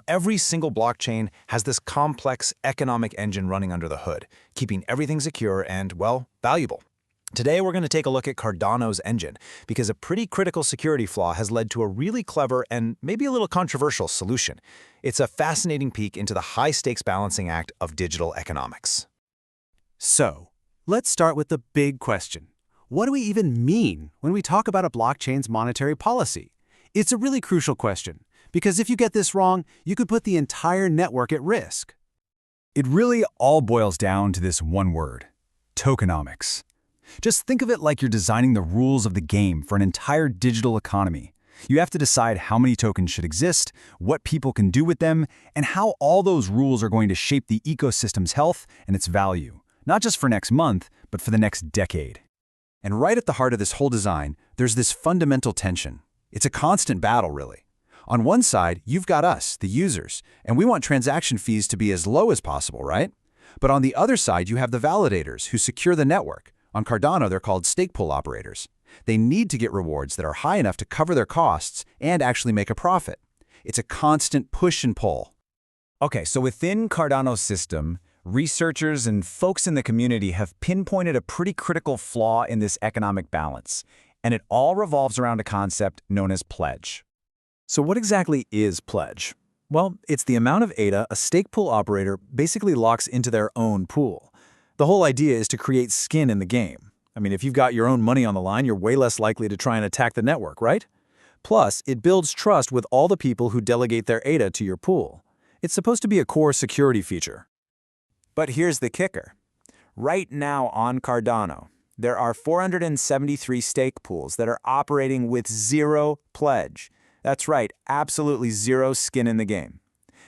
Every single blockchain has this complex economic engine running under the hood, keeping everything secure and, well, valuable. Today, we're going to take a look at Cardano's engine, because a pretty critical security flaw has led to a really clever and maybe a little controversial solution. It's a fascinating peek into the high-stakes balancing act of digital economics. So, let's start with the big question. What do we even mean when we talk about a blockchain's monetary policy? It's a really crucial question, because if you get this wrong, you could put the entire network at risk. It really all boils down to this one word: tokenomics. Just think of it like you're designing the rules of the game for an entire digital economy. You have to decide how many tokens should exist, what people can do with them, and how all those rules are going to shape the ecosystem's health and its value, not just for next month, but for the next decade. And right at the heart of this whole design, there's this fundamental tension. It's a constant battle, really. On one side, you've got us, the users, and we want transaction fees to be as low as possible, right? But on the other side, you have the validators who secure the network. On Cardano, they're called stake pool operators. They need to get rewards that are high enough to cover their costs and actually make a profit. It's a constant push and pull. Okay, so within Cardano's system, researchers and folks in the community have pinpointed a pretty critical flaw in this economic balance, and it all revolves around a concept known as pledge. So what exactly is pledge? Well, it's the amount of ADA a stake pool operator basically locks into their own pool. The whole idea is to create skin in the game. I mean, if you've got your own money on the line, you're way less likely to try and attack the network, right? Plus, it builds trust with all the people who delegate their ADA to your pool. It's supposed to be a core security feature. But here's the kicker. Right now on Cardano, there are 473 stake pools that are operating with zero pledge. That's right, absolutely zero skin in the game.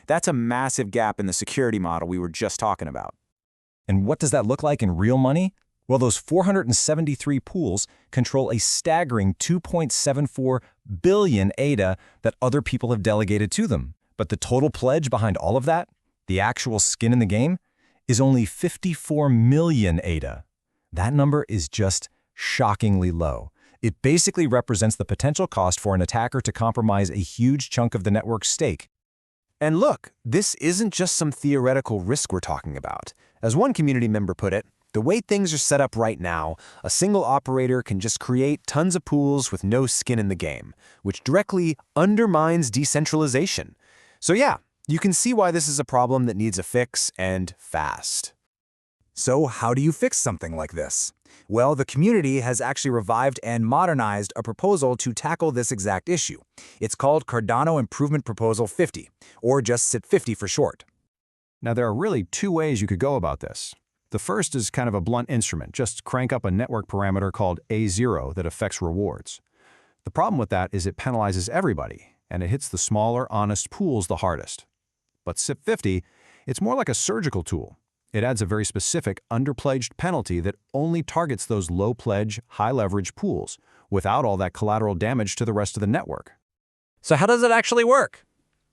That's a massive gap in the security model we were just talking about. And what does that look like in real money? Well, those 473 pools control a staggering 2.74 billion ADA that other people have delegated to them. But the total pledge behind all of that, the actual skin in the game, is only 54 million ADA. That number is just shockingly low. It basically represents the potential cost for an attacker to compromise a huge chunk of the network's stake. And look, this isn't just some theoretical risk we're talking about. As one community member put it, the way things are set up right now, a single operator can just create tons of pools with no skin in the game, which directly undermines decentralization. So yeah, you can see why this is a problem that needs a fix, and fast. So how do you fix something like this? Well, the community has actually revived and modernized a proposal to tackle this exact issue. It's called Cardano Improvement Proposal 50, or just CIP50 for short. Now, there are really two ways you could go about this. The first is kind of a blunt instrument. Just crank up a network parameter called A0 that affects rewards. The problem with that is it penalizes everybody, and it hits the smaller, honest pools the hardest. But CIP50, it's more like a surgical tool. It adds a very specific underpledged penalty that only targets those low-pledge, high-leverage pools, without all that collateral damage to the rest of the network. So how does it actually work?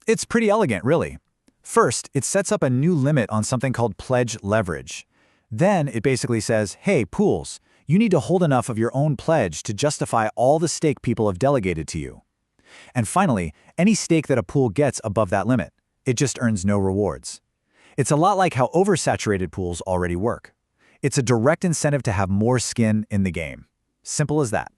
It's pretty elegant, really. First, it sets up a new limit on something called pledge leverage. Then it basically says, hey, pools, you need to hold enough of your own pledge to justify all the stake people have delegated to you. And finally, any stake that a pool gets above that limit, it just earns no rewards. It's a lot like how oversaturated pools already work. It's a direct incentive to have more skin in the game. Simple as that.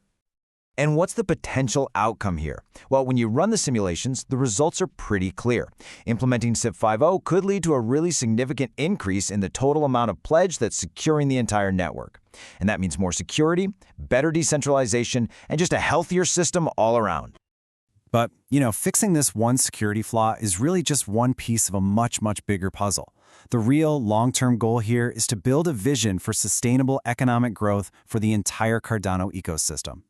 And what's the potential outcome here? Well, when you run the simulations, the results are pretty clear. Implementing CIP50 could lead to a really significant increase in the total amount of pledge that's securing the entire network. And that means more security, better decentralization, and just a healthier system all around. But, fixing this one security flaw is really just one piece of a much, much bigger puzzle. The real long-term goal here is to build a vision for sustainable economic growth for the entire Cardano ecosystem.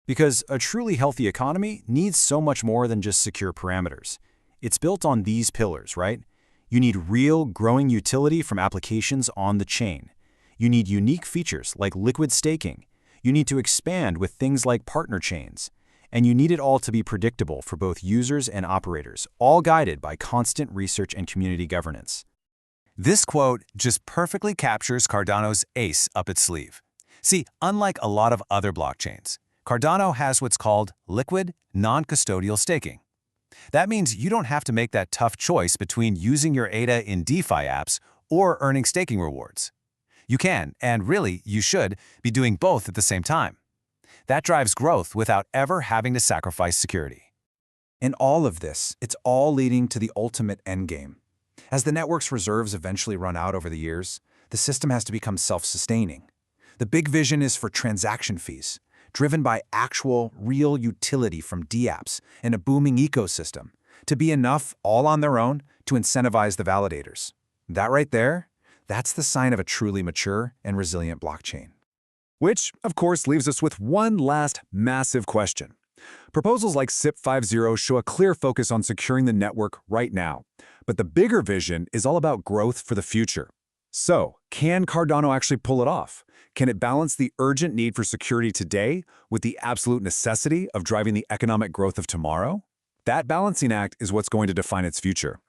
Because a truly healthy economy needs so much more than just secure parameters. It's built on these pillars, right? You need real, growing utility from applications on the chain. You need unique features like liquid staking. You need to expand with things like partner chains. And you need it all to be predictable for both users and operators, all guided by constant research and community governance. This quote just perfectly captures Cardano's ace up its sleeve. See, unlike a lot of other blockchains, Cardano has what's called liquid, non-custodial staking. That means you don't have to make that tough choice between using your ADA in DeFi apps or earning staking rewards. You can, and really, you should, be doing both at the same time. That drives growth without ever having to sacrifice security. In all of this, it's all leading to the ultimate endgame. As the network's reserves eventually run out over the years, the system has to become self-sustaining. The big vision is for transaction fees, driven by actual, real utility from dApps and a booming ecosystem, to be enough all on their own to incentivize the validators. That right there, that's the sign of a truly mature and resilient blockchain. Which, of course, leaves us with one last massive question. Proposals like CIP50 show a clear focus on securing the network right now. But the bigger vision is all about growth for the future. So, can Cardano actually pull it off? Can it balance the urgent need for security today with the absolute necessity of driving the economic growth of tomorrow? That balancing act is what's going to define its future.